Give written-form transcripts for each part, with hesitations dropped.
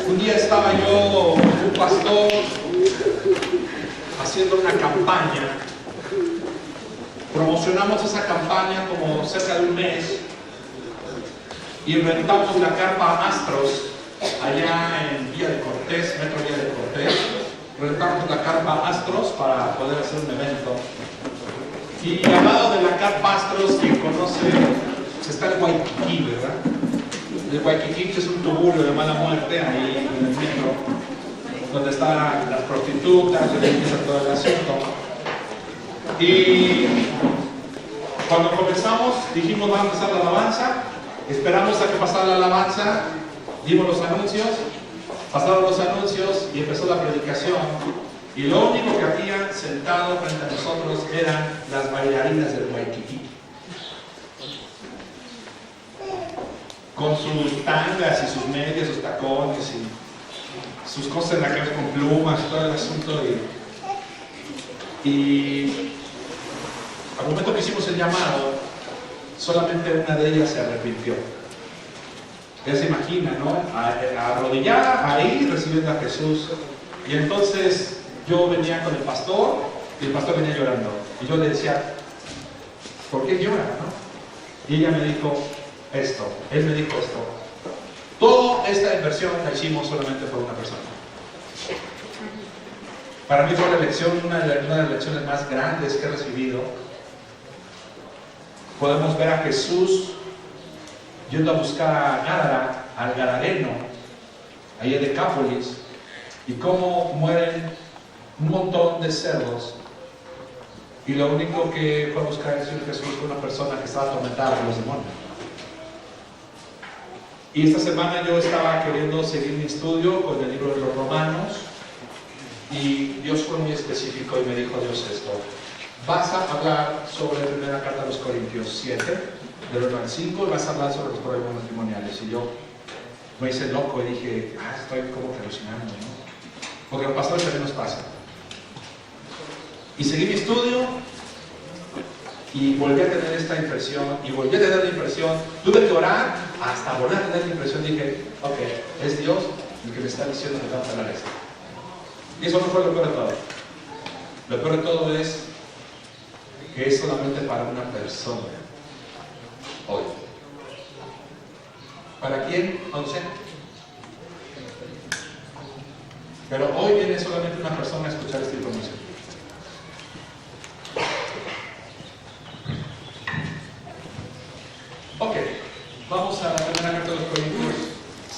Un día estaba yo, un pastor, haciendo una campaña. Promocionamos esa campaña como cerca de un mes y rentamos la carpa Astros allá en Villa de Cortés, Metro Villa de Cortés. Rentamos la carpa Astros para poder hacer un evento. Y al lado de la carpa Astros, quien conoce, está el Waikiki, ¿verdad? El Waikiki es un tuburio de mala muerte ahí en el metro, donde están las prostitutas, donde empieza todo el asunto. Y cuando comenzamos, dijimos vamos a empezar la alabanza, esperamos a que pasara la alabanza, dimos los anuncios, pasaron los anuncios y empezó la predicación. Y lo único que habían sentado frente a nosotros eran las bailarinas del Waikiki, con sus tangas y sus medias, sus tacones y sus cosas en la cabeza con plumas y todo el asunto. Y al momento que hicimos el llamado, solamente una de ellas se arrepintió. Ella se imagina, ¿no? Arrodillada ahí recibiendo a Jesús. Y entonces yo venía con el pastor y el pastor venía llorando. Y yo le decía, ¿por qué llora, no? Y ella me dijo esto, él me dijo esto. Toda esta inversión la hicimos solamente por una persona. Para mí fue la lección, una de las lecciones más grandes que he recibido. Podemos ver a Jesús yendo a buscar a Gádara, al gadareno, ahí en Decápolis, y cómo mueren un montón de cerdos. Y lo único que fue a buscar el Señor Jesús fue una persona que estaba atormentada por los demonios. Y esta semana yo estaba queriendo seguir mi estudio con el libro de los Romanos, y Dios fue muy específico y me dijo Dios esto: vas a hablar sobre la primera carta a los Corintios 7, del 1 al 5, y vas a hablar sobre los problemas matrimoniales. Y yo me hice loco y dije, estoy como que alucinando, ¿no? Porque los pastores también nos pasa. Y seguí mi estudio y volví a tener esta impresión, y volví a tener la impresión, tuve que orar hasta volver a tener la impresión. Dije, ok, es Dios el que me está diciendo que vamos a hablar esto. Y eso no fue lo peor de todo. Lo peor de todo es que es solamente para una persona hoy. ¿Para quién? No sé. Pero hoy viene solamente una persona a escuchar esta información. Ok, vamos a la primera carta de los Corintios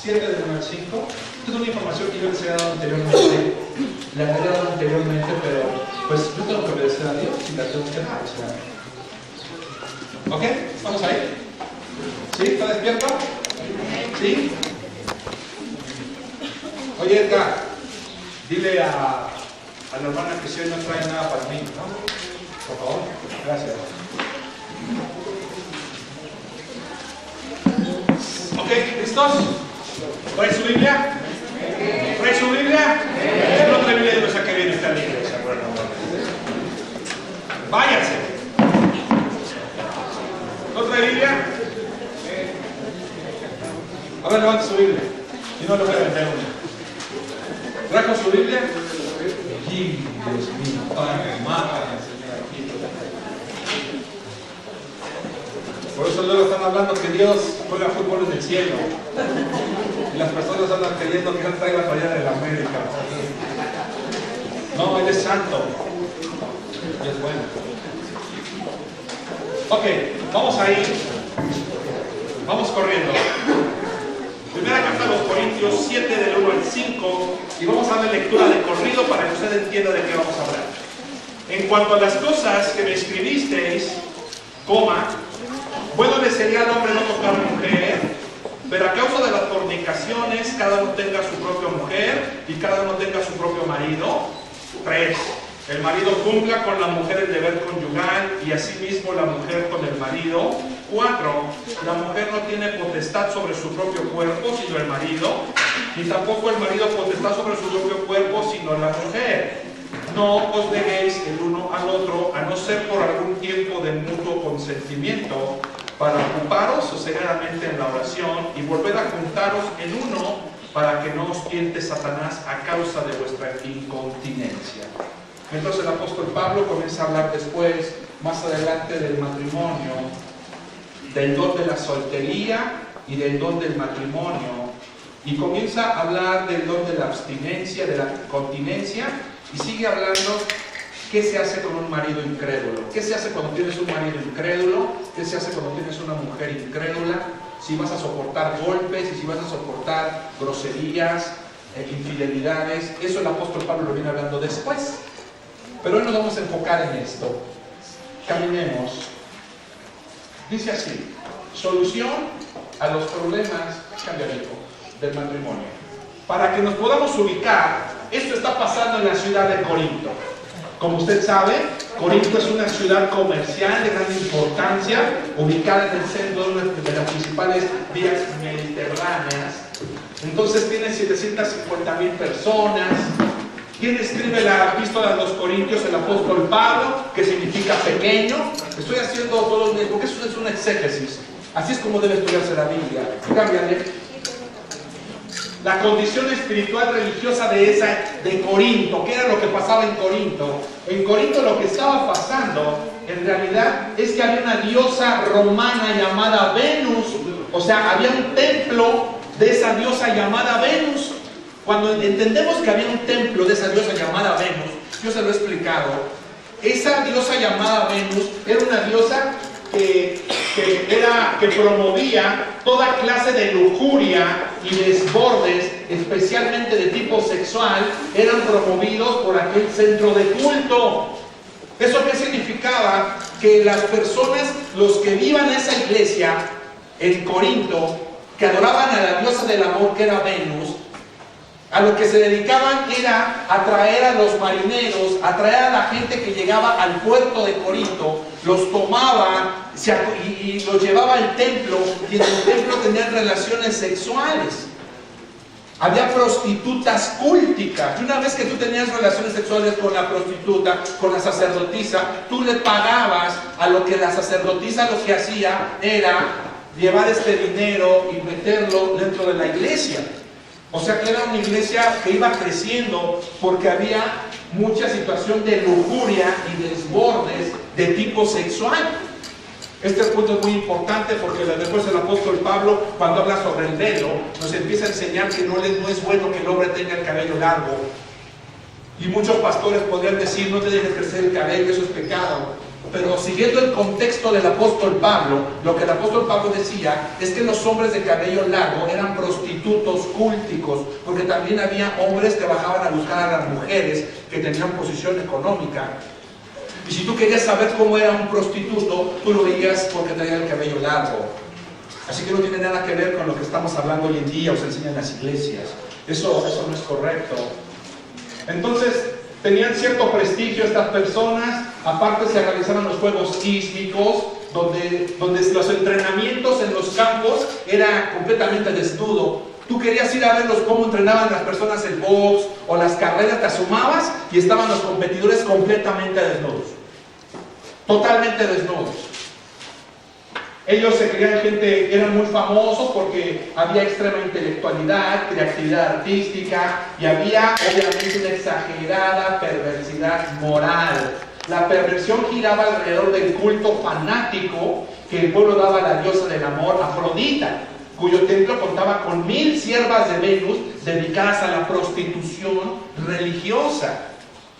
7, del 1 al 5. Esta es una información que yo les he dado anteriormente. La he dado anteriormente, pero pues yo tengo que obedecer a Dios y la tengo que dar. ¿Ok? ¿Vamos ahí? ¿Sí? ¿Está despierto? ¿Sí? Oye, Edgar, dile a la hermana que si hoy no trae nada para mí, ¿no? Por favor. Gracias. Ok, ¿listos? ¿Trae su Biblia? ¿Trae su Biblia? Si no trae Biblia, yo no sé qué viene esta iglesia. Bueno, váyanse. ¿No trae Biblia? A ver, levante su Biblia. Si no, lo voy a vender una. ¿Trajo su Biblia? Sí, Dios mío, Padre, mátame, Señor, aquí. Por eso luego están hablando que Dios juega fútbol en el cielo. Y las personas andan creyendo que Él trae la playa de la América. No, Él es santo. Y es bueno. Ok, vamos ahí. Vamos corriendo. Primera carta a los Corintios 7, del 1 al 5. Y vamos a dar lectura de corrido para que usted entienda de qué vamos a hablar. En cuanto a las cosas que me escribisteis, bueno le sería al hombre no tocar mujer, pero a causa de las fornicaciones, cada uno tenga su propia mujer y cada uno tenga su propio marido. 3. El marido cumpla con la mujer el deber conyugal y asimismo la mujer con el marido. 4. La mujer no tiene potestad sobre su propio cuerpo, sino el marido, ni tampoco el marido potestad sobre su propio cuerpo, sino la mujer. No os neguéis el uno al otro, a no ser por algún tiempo de mutuo consentimiento, para ocuparos sosegadamente en la oración y volver a juntaros en uno, para que no os tiente Satanás a causa de vuestra incontinencia. Entonces el apóstol Pablo comienza a hablar después, más adelante, del matrimonio, del don de la soltería y del don del matrimonio, y comienza a hablar del don de la abstinencia, de la continencia, y sigue hablando qué se hace con un marido incrédulo, qué se hace cuando tienes un marido incrédulo, qué se hace cuando tienes una mujer incrédula, si vas a soportar golpes y si vas a soportar groserías, infidelidades. Eso el apóstol Pablo lo viene hablando después, pero hoy nos vamos a enfocar en esto. Caminemos. Dice así: solución a los problemas, del matrimonio. Para que nos podamos ubicar, esto está pasando en la ciudad de Corinto. Como usted sabe, Corinto es una ciudad comercial de gran importancia, ubicada en el centro de las principales vías mediterráneas. Entonces tiene 750,000 personas. ¿Quién escribe la epístola a los Corintios? El apóstol Pablo, que significa pequeño. Estoy haciendo todo porque eso es un exégesis. Así es como debe estudiarse la Biblia. Cámbiale. La condición espiritual religiosa de Corinto. ¿Qué era lo que pasaba en Corinto? En Corinto lo que estaba pasando, en realidad, es que había una diosa romana llamada Venus. O sea, había un templo de esa diosa llamada Venus. Cuando entendemos que había un templo de esa diosa llamada Venus, yo se lo he explicado, esa diosa llamada Venus era una diosa que promovía toda clase de lujuria y desbordes, especialmente de tipo sexual, eran promovidos por aquel centro de culto. ¿Eso qué significaba? Que las personas, los que vivan en esa iglesia en Corinto, que adoraban a la diosa del amor, que era Venus, a lo que se dedicaban era atraer a los marineros, atraer a la gente que llegaba al puerto de Corinto, los tomaba y los llevaba al templo, y en el templo tenían relaciones sexuales. Había prostitutas cúlticas, y una vez que tú tenías relaciones sexuales con la prostituta, con la sacerdotisa, tú le pagabas a lo que la sacerdotisa lo que hacía era llevar este dinero y meterlo dentro de la iglesia. O sea que era una iglesia que iba creciendo porque había mucha situación de lujuria y desbordes de tipo sexual. Este punto es muy importante porque después el apóstol Pablo, cuando habla sobre el velo, nos empieza a enseñar que no es bueno que el hombre tenga el cabello largo. Y muchos pastores podrían decir: no te dejes crecer el cabello, eso es pecado. Pero siguiendo el contexto del apóstol Pablo, lo que el apóstol Pablo decía es que los hombres de cabello largo eran prostitutos cúlticos, porque también había hombres que bajaban a buscar a las mujeres que tenían posición económica. Y si tú querías saber cómo era un prostituto, tú lo veías porque tenía el cabello largo. Así que no tiene nada que ver con lo que estamos hablando hoy en día o se enseña en las iglesias. Eso no es correcto. Entonces, tenían cierto prestigio estas personas. Aparte se realizaban los juegos sísmicos, donde los entrenamientos en los campos era completamente desnudo. Tú querías ir a verlos cómo entrenaban las personas el box o las carreras, te asomabas y estaban los competidores completamente desnudos, totalmente desnudos. Ellos se creían gente, eran muy famosos porque había extrema intelectualidad, creatividad artística y había obviamente una exagerada perversidad moral. La perversión giraba alrededor del culto fanático que el pueblo daba a la diosa del amor, Afrodita, cuyo templo contaba con 1000 siervas de Venus dedicadas a la prostitución religiosa.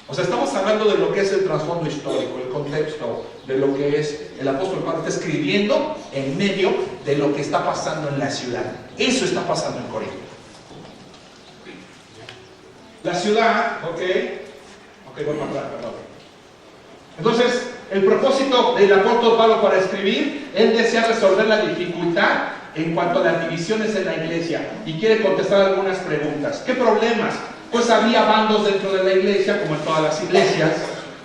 O sea, estamos hablando de lo que es el trasfondo histórico, el contexto de lo que es el apóstol Pablo está escribiendo en medio de lo que está pasando en la ciudad. Eso está pasando en Corinto. La ciudad, voy para atrás, perdón. Entonces, el propósito del apóstol Pablo para escribir, él desea resolver la dificultad en cuanto a las divisiones en la iglesia y quiere contestar algunas preguntas. ¿Qué problemas? Pues había bandos dentro de la iglesia, como en todas las iglesias.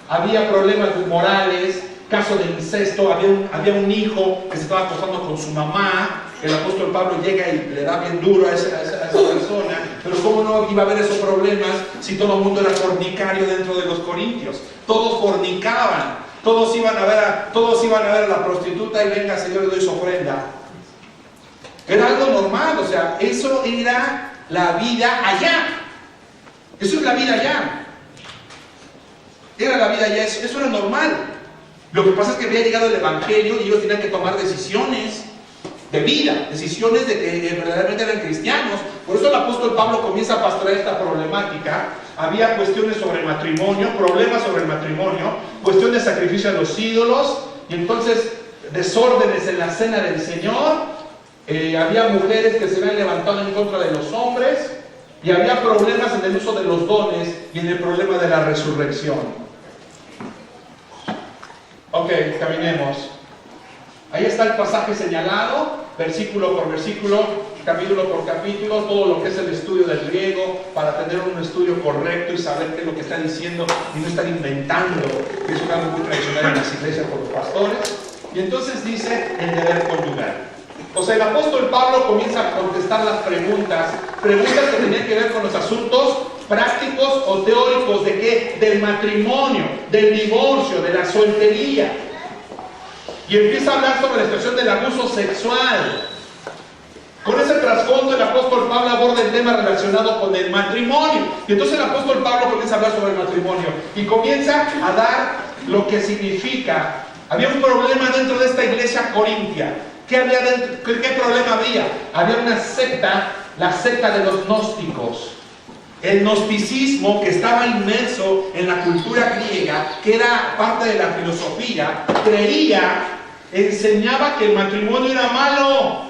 Había problemas morales, caso de incesto. Había un hijo que se estaba acostando con su mamá. El apóstol Pablo llega y le da bien duro a esa persona. Pero ¿cómo no iba a haber esos problemas si todo el mundo era fornicario dentro de los corintios? Todos fornicaban. Todos iban a ver a la prostituta y venga, Señor, le doy su ofrenda. Era algo normal, o sea, eso era la vida allá. Eso es la vida allá. Era la vida allá, eso era normal. Lo que pasa es que había llegado el Evangelio y ellos tenían que tomar decisiones de vida, decisiones de que verdaderamente eran cristianos. Por eso el apóstol Pablo comienza a pastorear esta problemática. Había cuestiones sobre matrimonio, problemas sobre el matrimonio, cuestión de sacrificio a los ídolos, y entonces desórdenes en la cena del Señor. Había mujeres que se habían levantado en contra de los hombres, y había problemas en el uso de los dones y en el problema de la resurrección. Ok, caminemos. Ahí está el pasaje señalado, versículo por versículo, capítulo por capítulo, todo lo que es el estudio del griego, para tener un estudio correcto y saber qué es lo que está diciendo y no estar inventando, que es algo muy tradicional en las iglesias por los pastores. Y entonces dice el deber conyugal. O sea, el apóstol Pablo comienza a contestar las preguntas que tenían que ver con los asuntos prácticos o teóricos de qué, del matrimonio, del divorcio, de la soltería. Y empieza a hablar sobre la situación del abuso sexual. Con ese trasfondo el apóstol Pablo aborda el tema relacionado con el matrimonio. Y entonces el apóstol Pablo comienza a hablar sobre el matrimonio y comienza a dar lo que significa. Había un problema dentro de esta iglesia corintia. ¿Qué problema había? Había una secta, la secta de los gnósticos. El gnosticismo, que estaba inmerso en la cultura griega, que era parte de la filosofía, enseñaba que el matrimonio era malo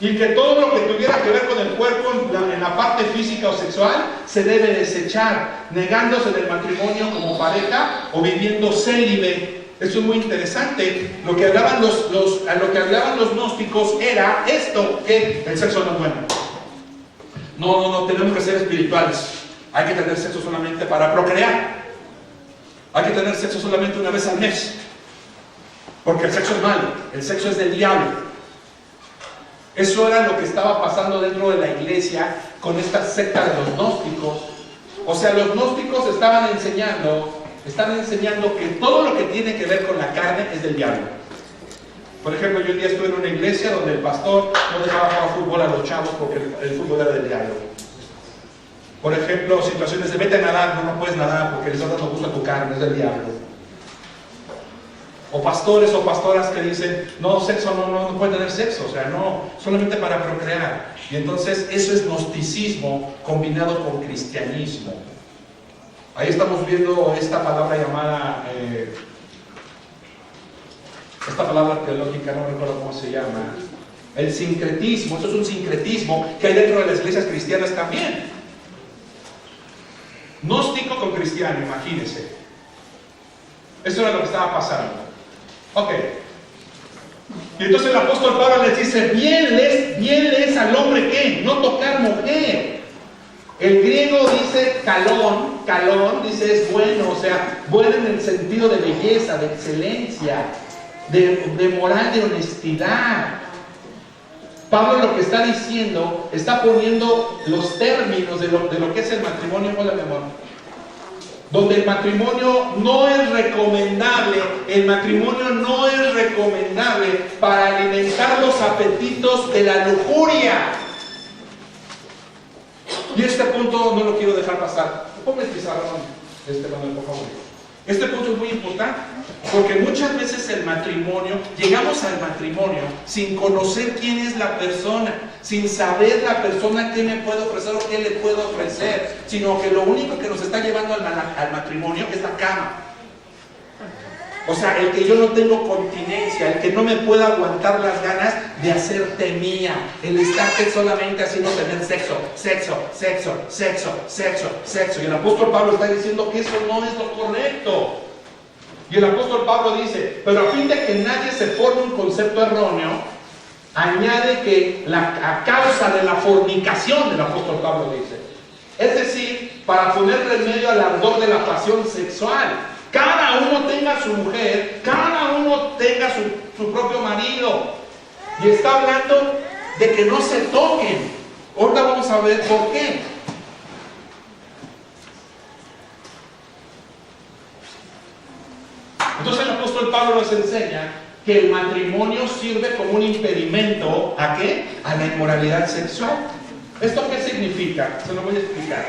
y que todo lo que tuviera que ver con el cuerpo en la parte física o sexual se debe desechar, negándose del matrimonio como pareja o viviendo célibe. Eso es muy interesante. Lo que hablaban los gnósticos era esto, que el sexo no es bueno. No, tenemos que ser espirituales. Hay que tener sexo solamente para procrear. Hay que tener sexo solamente una vez al mes. Porque el sexo es malo, el sexo es del diablo. Eso era lo que estaba pasando dentro de la iglesia con esta secta de los gnósticos. O sea, los gnósticos están enseñando que todo lo que tiene que ver con la carne es del diablo. Por ejemplo, yo un día estuve en una iglesia donde el pastor no dejaba jugar fútbol a los chavos porque el fútbol era del diablo. Por ejemplo, situaciones de vete a nadar, no puedes nadar porque les no gusta tu carne, es del diablo. O pastores o pastoras que dicen, no, sexo no puede tener sexo, o sea, no, solamente para procrear. Y entonces eso es gnosticismo combinado con cristianismo. Ahí estamos viendo esta palabra llamada, esta palabra teológica, no recuerdo cómo se llama, el sincretismo. Eso es un sincretismo que hay dentro de las iglesias cristianas también. Gnóstico con cristiano, imagínense. Eso era lo que estaba pasando. Ok. Y entonces el apóstol Pablo les dice, bien les al hombre que no tocar mujer. El griego dice calón dice es bueno, o sea, bueno en el sentido de belleza, de excelencia, de moral, de honestidad. Pablo lo que está diciendo, está poniendo los términos de lo que es el matrimonio. Hola, mi amor. Donde el matrimonio no es recomendable, para alimentar los apetitos de la lujuria. Y este punto no lo quiero dejar pasar. Ponme el pizarrón, Manuel, por favor. Este punto es muy importante, porque muchas veces llegamos al matrimonio sin conocer quién es la persona, sin saber la persona qué me puede ofrecer o qué le puedo ofrecer, sino que lo único que nos está llevando al matrimonio es la cama. O sea, el que yo no tengo continencia, el que no me pueda aguantar las ganas de hacerte mía, el estarte solamente haciendo tener sexo. Y el apóstol Pablo está diciendo que eso no es lo correcto. Y el apóstol Pablo dice, pero a fin de que nadie se forme un concepto erróneo, añade que a causa de la fornicación, el apóstol Pablo dice, es decir, para poner remedio al ardor de la pasión sexual, cada uno tenga su mujer, cada uno tenga su propio marido. Y está hablando de que no se toquen. Ahora vamos a ver por qué. Entonces el apóstol Pablo nos enseña que el matrimonio sirve como un impedimento ¿a qué? A la inmoralidad sexual. ¿Esto qué significa? Se lo voy a explicar.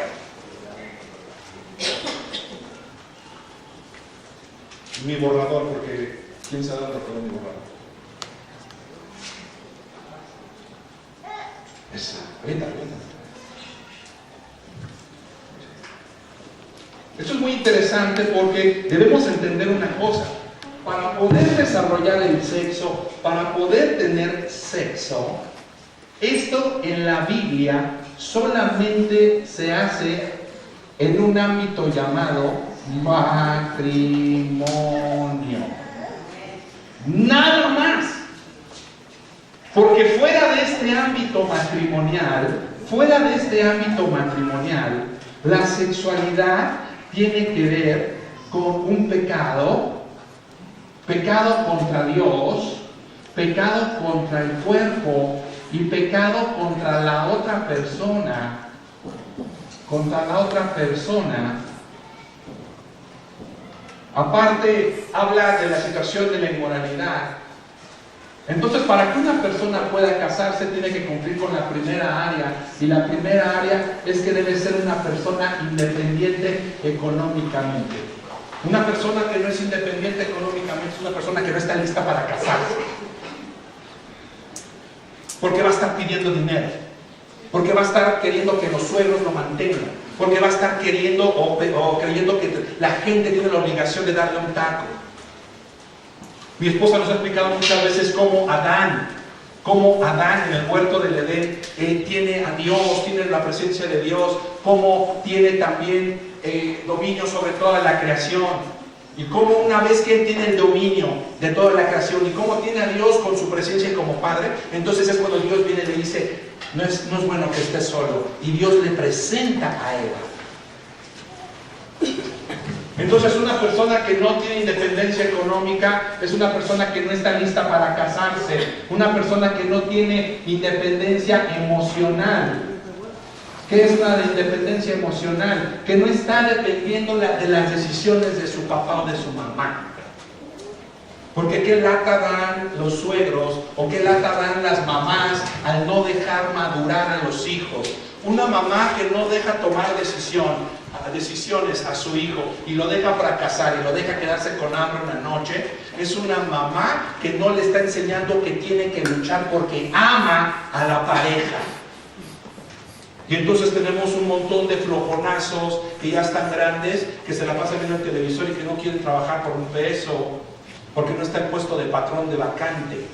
Mi borrador, porque ¿quién se ha dado con mi borrador? Esa, ahorita. Esto es muy interesante porque debemos entender una cosa. Para poder desarrollar el sexo, para poder tener sexo, esto en la Biblia solamente se hace en un ámbito llamado matrimonio. Nada más. Porque fuera de este ámbito matrimonial, la sexualidad tiene que ver con un pecado contra Dios, pecado contra el cuerpo y pecado contra la otra persona. Aparte, habla de la situación de la inmoralidad. Entonces, para que una persona pueda casarse, tiene que cumplir con la primera área. Y la primera área es que debe ser una persona independiente económicamente. Una persona que no es independiente económicamente es una persona que no está lista para casarse. Porque va a estar pidiendo dinero. Porque va a estar queriendo que los suegros lo mantengan. Porque va a estar queriendo o creyendo que la gente tiene la obligación de darle un taco. Mi esposa nos ha explicado muchas veces cómo Adán en el huerto del Edén tiene a Dios, tiene la presencia de Dios, cómo tiene también dominio sobre toda la creación, y cómo una vez que él tiene el dominio de toda la creación y cómo tiene a Dios con su presencia como Padre, entonces es cuando Dios viene y le dice, no es bueno que estés solo, y Dios le presenta a Eva. Entonces una persona que no tiene independencia económica es una persona que no está lista para casarse, una persona que no tiene independencia emocional. ¿Qué es una independencia emocional? Que no está dependiendo de las decisiones de su papá o de su mamá. Porque qué lata dan los suegros o qué lata dan las mamás al no dejar madurar a los hijos. Una mamá que no deja tomar decisiones a su hijo y lo deja fracasar y lo deja quedarse con hambre una noche, es una mamá que no le está enseñando que tiene que luchar porque ama a la pareja. Y entonces tenemos un montón de flojonazos que ya están grandes, que se la pasan viendo el televisor y que no quieren trabajar por un peso, porque no está el puesto de patrón de vacante,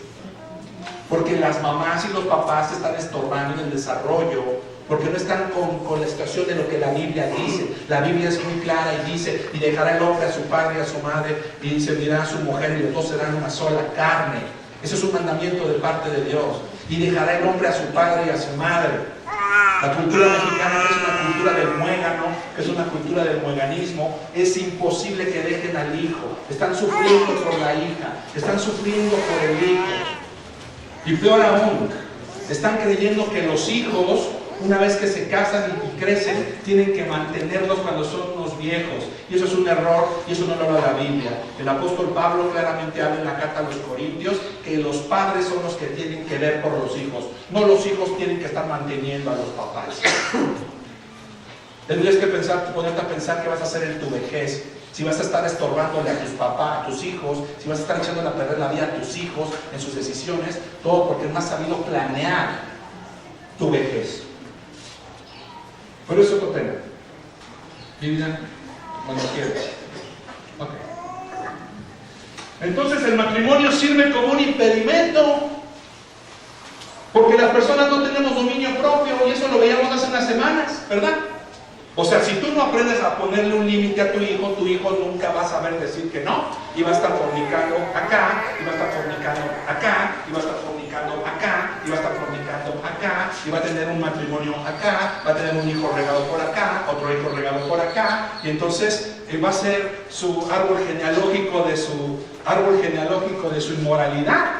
porque las mamás y los papás se están estorbando en el desarrollo, porque no están con la situación de lo que la Biblia dice. La Biblia es muy clara y dice, y dejará el hombre a su padre y a su madre, y servirá a su mujer, y los dos serán una sola carne. Ese es un mandamiento de parte de Dios. Y dejará el hombre a su padre y a su madre. La cultura mexicana, que es una cultura del muégano, que es una cultura del mueganismo, es imposible que dejen al hijo. Están sufriendo por la hija, están sufriendo por el hijo. Y peor aún, están creyendo que los hijos, una vez que se casan y crecen, tienen que mantenerlos cuando son unos viejos. Y eso es un error, y eso no lo habla la Biblia. El apóstol Pablo claramente habla en la carta a los Corintios que los padres son los que tienen que ver por los hijos. No los hijos tienen que estar manteniendo a los papás. Tendrías que ponerte a pensar qué vas a hacer en tu vejez. Si vas a estar estorbándole a tus papás, a tus hijos, si vas a estar echándole a perder la vida a tus hijos en sus decisiones, todo porque no has sabido planear tu vejez. Pero es otro tema. Vivian, cuando quieras. Ok. Entonces el matrimonio sirve como un impedimento, porque las personas no tenemos dominio propio, y eso lo veíamos hace unas semanas, ¿verdad? O sea, si tú no aprendes a ponerle un límite a tu hijo nunca va a saber decir que no, y va a estar fornicando acá, y va a estar fornicando acá, y va a estar fornicando acá, y va a estar fornicando acá, y va a tener un matrimonio acá, va a tener un hijo regado por acá, otro hijo regado por acá, y entonces va a ser su árbol genealógico de su inmoralidad,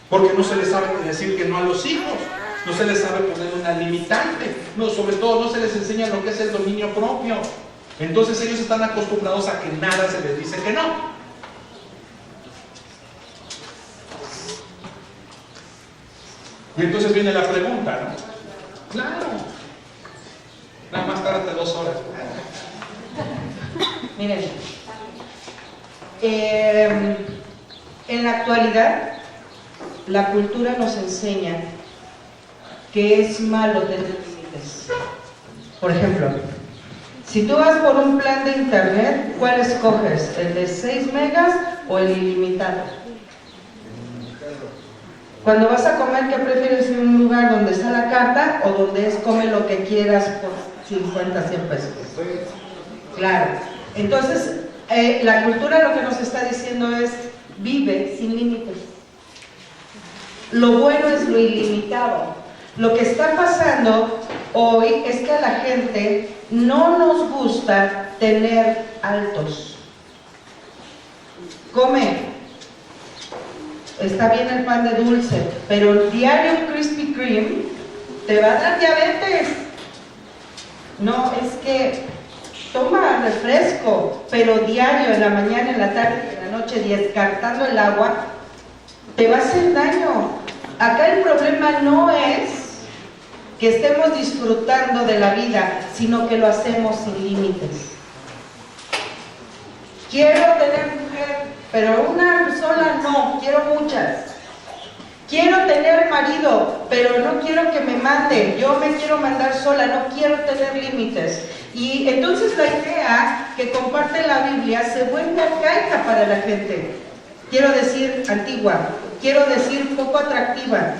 porque no se le sabe decir que no a los hijos. No se les sabe poner una limitante, no, sobre todo no se les enseña lo que es el dominio propio. Entonces ellos están acostumbrados a que nada se les dice que no. Y entonces viene la pregunta, ¿no? Claro. Nada más tarde 2 horas. Miren, en la actualidad, la cultura nos enseña que es malo tener límites. Por ejemplo, si tú vas por un plan de internet, ¿cuál escoges? ¿El de 6 megas o el ilimitado? Cuando vas a comer, ¿qué prefieres? ¿En un lugar donde está la carta o donde es come lo que quieras por 50, 100 pesos? Claro. Entonces, la cultura lo que nos está diciendo es, vive sin límites. Lo bueno es lo ilimitado. Lo que está pasando hoy es que a la gente no nos gusta tener altos. Come. Está bien el pan de dulce, pero diario un Krispy Kreme te va a dar diabetes. No, es que toma refresco, pero diario, en la mañana, en la tarde y en la noche, descartando el agua, te va a hacer daño. Acá el problema no es que estemos disfrutando de la vida, sino que lo hacemos sin límites. Quiero tener mujer, pero una sola no, quiero muchas. Quiero tener marido, pero no quiero que me mande, yo me quiero mandar sola, no quiero tener límites. Y entonces la idea que comparte la Biblia se vuelve arcaica para la gente. Quiero decir antigua, quiero decir poco atractiva.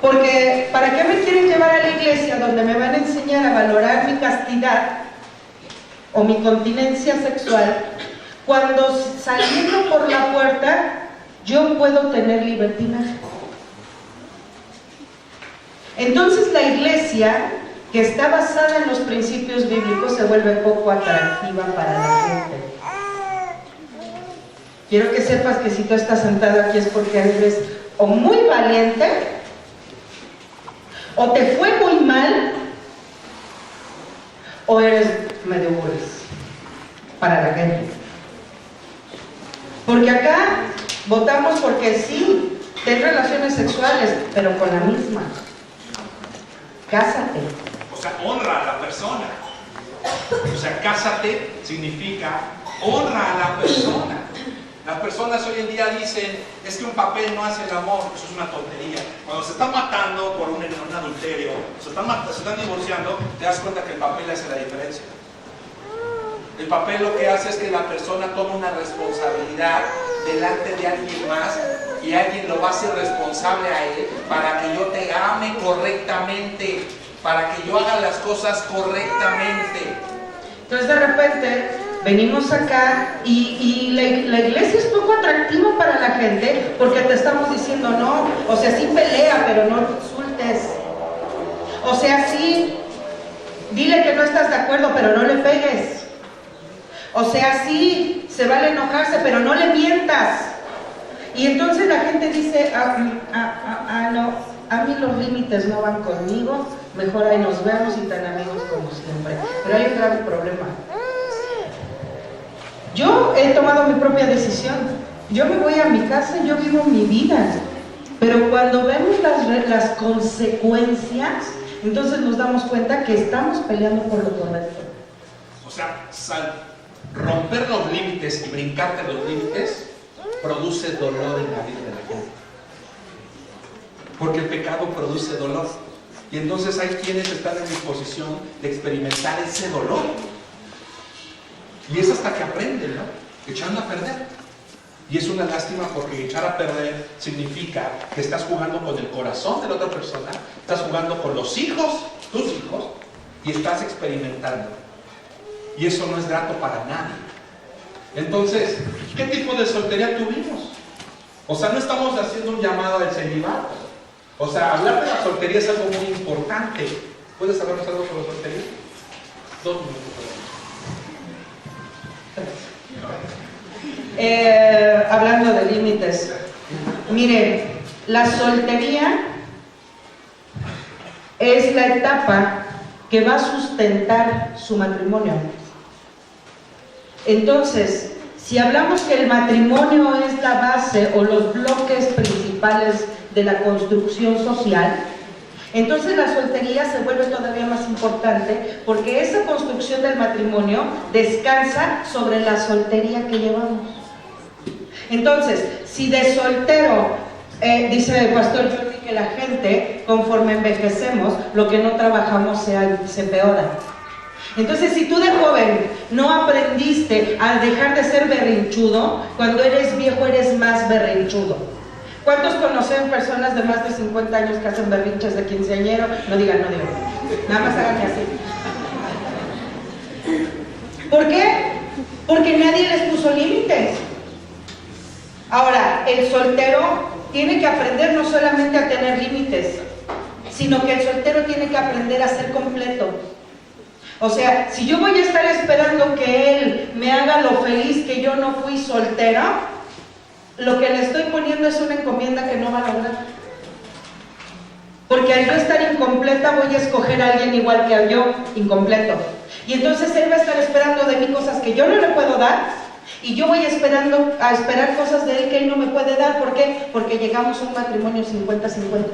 Porque ¿para qué me quieren llevar a la iglesia donde me van a enseñar a valorar mi castidad o mi continencia sexual, cuando saliendo por la puerta yo puedo tener libertinaje? Entonces la iglesia, que está basada en los principios bíblicos, se vuelve poco atractiva para la gente. Quiero que sepas que si tú estás sentado aquí es porque eres o muy valiente, o te fue muy mal, o eres medio burris para la gente. Porque acá votamos porque sí, ten relaciones sexuales, pero con la misma. Cásate. O sea, honra a la persona. O sea, cásate significa honra a la persona. Las personas hoy en día dicen, es que un papel no hace el amor. Eso es una tontería. Cuando se están matando por un adulterio, se están divorciando, te das cuenta que el papel hace la diferencia. El papel lo que hace es que la persona toma una responsabilidad delante de alguien más y alguien lo va a hacer responsable a él para que yo te ame correctamente, para que yo haga las cosas correctamente. Entonces de repente venimos acá y la iglesia es poco atractiva para la gente porque te estamos diciendo no, o sea, sí pelea, pero no insultes. O sea, sí, dile que no estás de acuerdo, pero no le pegues. O sea, sí, se vale enojarse, pero no le mientas. Y entonces la gente dice, no, a mí los límites no van conmigo, mejor ahí nos vemos y tan amigos como siempre. Pero hay un grave problema. Yo he tomado mi propia decisión. Yo me voy a mi casa y yo vivo mi vida. Pero cuando vemos las consecuencias, entonces nos damos cuenta que estamos peleando por lo correcto. O sea, romper los límites y brincarte los límites produce dolor en la vida de la gente. Porque el pecado produce dolor. Y entonces hay quienes están en disposición de experimentar ese dolor. Y es hasta que aprenden, ¿no? Echando a perder. Y es una lástima porque echar a perder significa que estás jugando con el corazón de la otra persona, estás jugando con los hijos, tus hijos, y estás experimentando. Y eso no es grato para nadie. Entonces, ¿qué tipo de soltería tuvimos? O sea, no estamos haciendo un llamado al celibato. O sea, hablar de la soltería es algo muy importante. ¿Puedes hablarnos algo sobre la soltería? 2 minutos. Hablando de límites, miren, la soltería es la etapa que va a sustentar su matrimonio. Entonces, si hablamos que el matrimonio es la base o los bloques principales de la construcción social, entonces la soltería se vuelve todavía más importante porque esa construcción del matrimonio descansa sobre la soltería que llevamos. Entonces, si de soltero, dice el pastor Jordi que la gente, conforme envejecemos, lo que no trabajamos se empeora. Entonces, si tú de joven no aprendiste a dejar de ser berrinchudo, cuando eres viejo eres más berrinchudo. ¿Cuántos conocen personas de más de 50 años que hacen berrinches de quinceañero? No digan, nada más háganme así. ¿Por qué? Porque nadie les puso límites. Ahora, el soltero tiene que aprender no solamente a tener límites, sino que el soltero tiene que aprender a ser completo. O sea, si yo voy a estar esperando que él me haga lo feliz que yo no fui soltera, lo que le estoy poniendo es una encomienda que no va a lograr. Porque al yo estar incompleta voy a escoger a alguien igual que yo, incompleto. Y entonces él va a estar esperando de mí cosas que yo no le puedo dar, y yo voy a esperar cosas de él que él no me puede dar. ¿Por qué? Porque llegamos a un matrimonio 50-50,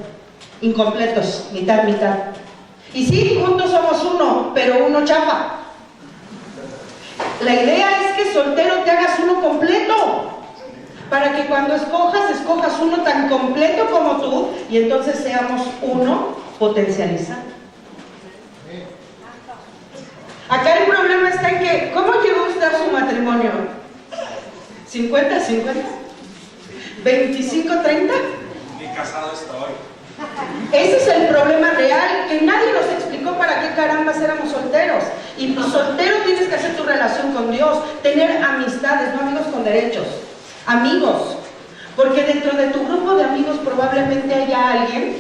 incompletos, mitad-mitad. Y sí, juntos somos uno, pero uno chafa. La idea es que soltero te hagas uno completo, para que cuando escojas uno tan completo como tú, y entonces seamos uno potencializado. Acá el problema está en que, ¿cómo llegó usted a su matrimonio? ¿50-50? ¿25-30? Ni casado estoy. Ese es el problema real, que nadie nos explicó para qué carambas éramos solteros. Y soltero tienes que hacer tu relación con Dios, tener amistades, no amigos con derechos, amigos. Porque dentro de tu grupo de amigos probablemente haya alguien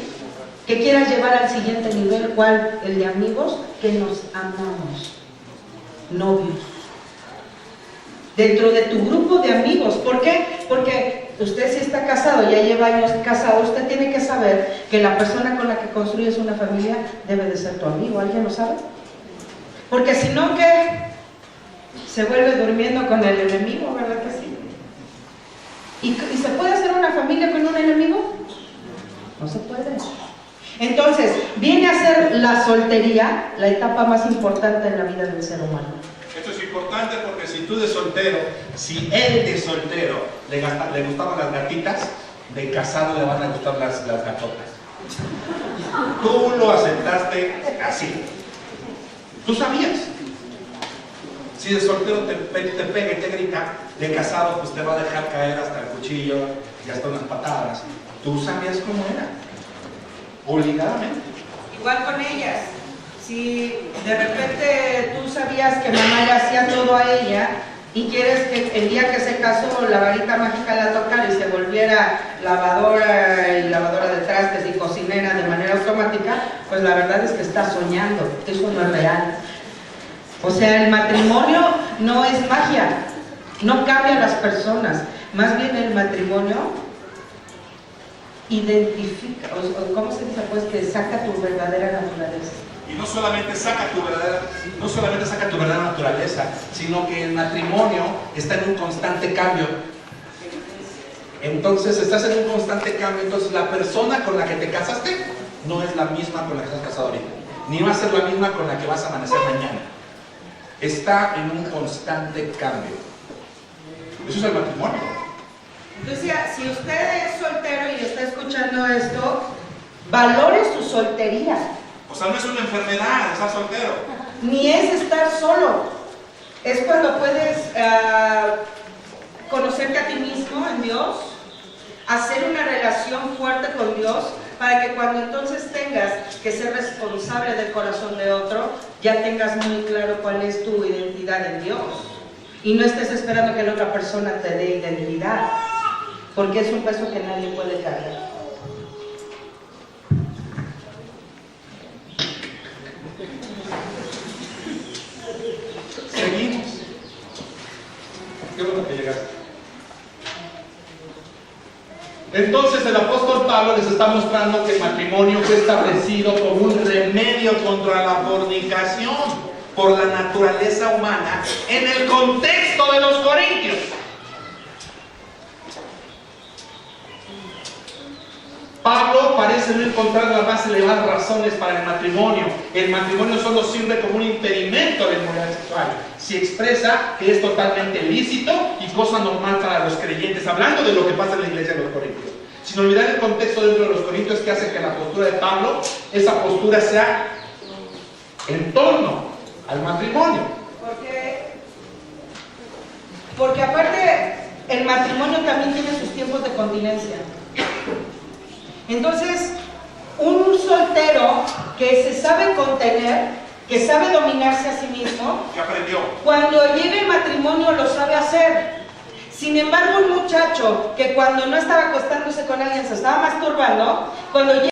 que quieras llevar al siguiente nivel. ¿Cuál? El de amigos que nos amamos, novios. Dentro de tu grupo de amigos. ¿Por qué? Porque usted, si está casado, ya lleva años casado, usted tiene que saber que la persona con la que construyes una familia debe de ser tu amigo. ¿Alguien lo sabe? Porque si no, ¿qué? Se vuelve durmiendo con el enemigo, ¿verdad que sí? ¿Y se puede hacer una familia con un enemigo? No se puede. Entonces, viene a ser la soltería la etapa más importante en la vida del ser humano. Esto es importante porque si tú de soltero, si él de soltero le gustaban las gatitas, de casado le van a gustar las gatotas. Tú lo aceptaste así. Tú sabías. Si de soltero te pega y te grita, de casado pues te va a dejar caer hasta el cuchillo y hasta unas patadas. Tú sabías cómo era. Obligadamente. Igual con ellas. Si de repente tú sabías que mamá le hacía todo a ella y quieres que el día que se casó la varita mágica la tocara y se volviera lavadora de trastes y cocinera de manera automática, pues la verdad es que estás soñando. Eso no es real. O sea, el matrimonio no es magia, no cambia a las personas. Más bien el matrimonio identifica, ¿cómo se dice? Pues que saca tu verdadera naturaleza. Y no solamente saca tu verdadera naturaleza, sino que el matrimonio está en un constante cambio. Entonces estás en un constante cambio. Entonces la persona con la que te casaste no es la misma con la que estás casado ahorita, ni va a ser la misma con la que vas a amanecer mañana. Está en un constante cambio. Eso es el matrimonio. Entonces, si usted es soltero y está escuchando esto, valore su soltería. O sea, no es una enfermedad estar soltero. Ni es estar solo. Es cuando puedes conocerte a ti mismo en Dios, hacer una relación fuerte con Dios, para que cuando entonces tengas que ser responsable del corazón de otro, ya tengas muy claro cuál es tu identidad en Dios. Y no estés esperando que la otra persona te dé identidad, porque es un peso que nadie puede cargar. Seguimos. Qué bueno que llegaste. Entonces el apóstol Pablo les está mostrando que el matrimonio fue establecido como un remedio contra la fornicación por la naturaleza humana en el contexto de los corintios. Pablo parece no encontrar las más elevadas razones para el matrimonio. El matrimonio solo sirve como un impedimento de la inmoralidad sexual. Si expresa que es totalmente lícito y cosa normal para los creyentes, hablando de lo que pasa en la iglesia de los Corintios. Sin olvidar el contexto dentro de los Corintios que hace que la postura de Pablo, esa postura sea en torno al matrimonio. Porque aparte el matrimonio también tiene sus tiempos de continencia. Entonces, un soltero que se sabe contener, que sabe dominarse a sí mismo, ¿Qué aprendió? cuando llega el matrimonio lo sabe hacer. Sin embargo, un muchacho que cuando no estaba acostándose con alguien se estaba masturbando, cuando llega